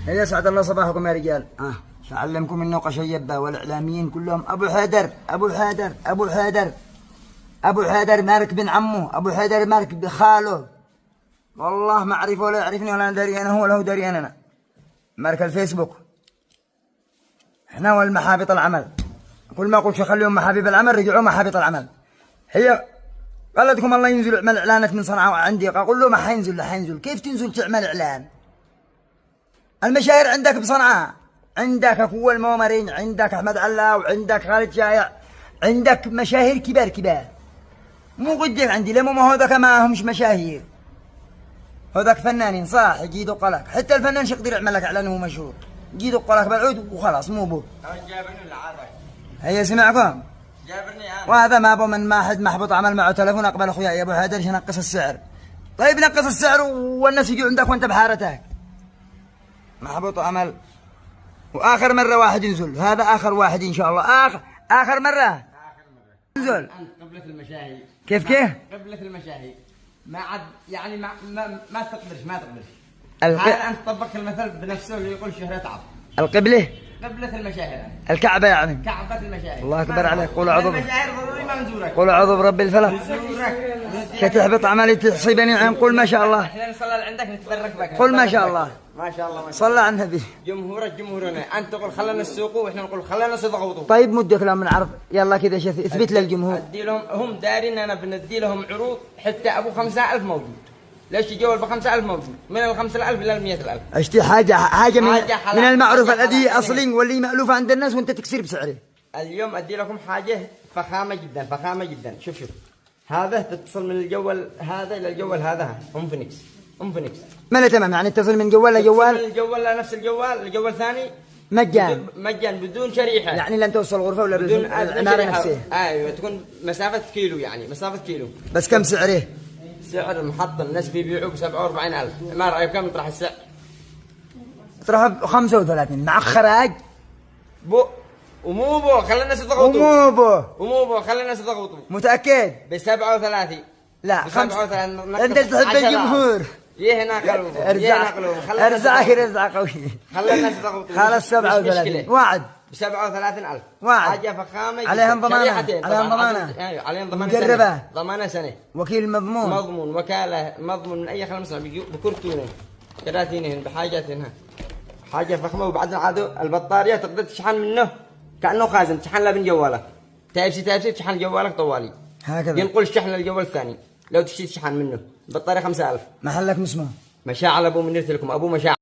هيا سعد الله صباحكم يا رجال. أعلمكم النوقة شيبة والإعلاميين كلهم أبو حيدر أبو حيدر أبو حيدر أبو حيدر مالك بن عمه، أبو حيدر مالك بخاله، والله ما أعرفه ولا يعرفني ولا دري أنا هو ولا هو دري أنا. مالك الفيسبوك إحنا والمحابط العمل، كل ما قلت خليهم محابيب العمل رجعوا محابط العمل. هي قال لكم الله ينزل اعمل إعلانات من صنعاء عندي، أقول له ما حينزل. لا حينزل، كيف تنزل تعمل إعلان؟ المشاهير عندك بصنعاء، عندك أخو المومرين، عندك أحمد علاء، وعندك خالد شايع، عندك مشاهير كبار كبار. مو قدك عندي، لما ما هذاك ما همش مشاهير، هذاك فنانين صح يجي يدق لك. حتى الفنان يقدر يعمل لك إعلان وهو مشهور، يجي يدق لك بالعود وخلاص مو بو. جابرني العادة. هيا سمعكم؟ جابرني أنا. وهذا ما ابو من ما حد محبط عمل معه تلفون اقبل اخويا يا ابو حيدر نقص السعر. طيب نقص السعر والناس يجوا عندك وانت بحارتك. محبط عمل. واخر مره واحد ينزل، هذا اخر واحد ان شاء الله. اخر مره ينزل. أنت قبلة المشاهي. كيف؟ قبلة المشاهي. ما عاد يعني ما تقدرش. هذا أنت طبق المثل بنفسه اللي يقول شهرة عظم. القبله قبلة المشاهير. الكعبه يعني. كعبة المشاهير. الله اكبر عليك. قولوا عضو. المشاهير ضروري ما نزورك. قولوا عضو برب الفلق. نزورك. كتحبط عملي تصيبني عين. قول ما شاء الله. احنا نصلي عندك نتبرك بك. قل ما شاء الله. ما شاء الله. صلى على النبي. جمهورنا انت تقول خلينا نسوقوا واحنا نقول خلينا نصدقوا. طيب مدك لهم نعرف يلا كذا اثبت للجمهور. ادي لهم، هم دارين انا بندي لهم عروض حتى ابو 5000 موجود. ليش يجوا ب 5000 موجود؟ من ال 5000 الى ال 100000. اشتي حاجه من المعروف الذي اصلي واللي مألوفه عند الناس وانت تكسر بسعره. اليوم ادي لكم حاجه فخامه جدا. شوف هذا تتصل من الجوال هذا الى الجوال هذا ام فينيكس. ما تمام يعني اتصل من جوال لجوال. من الجوال لنفس الجوال الثاني مجان بدون شريحه. يعني لن توصل الغرفه ولا بدون العماره نفسها. ايوه تكون مسافه كيلو. بس كم سعره؟ سعر المحطة الناس بيبيعوه ب 47000. ما رأيك كم يطرح السعر؟ يطرح ب 35 مع خراج. ومو بو خلي الناس يضغطوا. ومو بو خلي الناس يضغطوا. متأكد؟ ب 37. لا ب 37. انت تحب الجمهور. ارزع قوي. خلي الناس يضغطوا. خلاص 37 وعد. ب 37000 وعد. حاجة فخامة. عليهم ضمانة. ايوه عليهم ضمانة. مجربة. ضمانة سنة. وكيل مضمون وكالة مضمون من أي خدمة بكرتونة كراتينهن بحاجاتهن. حاجة فخمة. وبعدين عادوا البطارية تقدر تشحن منه كأنه خازن، تشحن له من جوالك. تايب سي تشحن جوالك طوالي. هكذا. ينقل الشحن للجوال الثاني لو تشتري تشحن منه. البطارية 5000. محلك اسمه؟ مشاعل أبو منير لكم أبو مشاعل.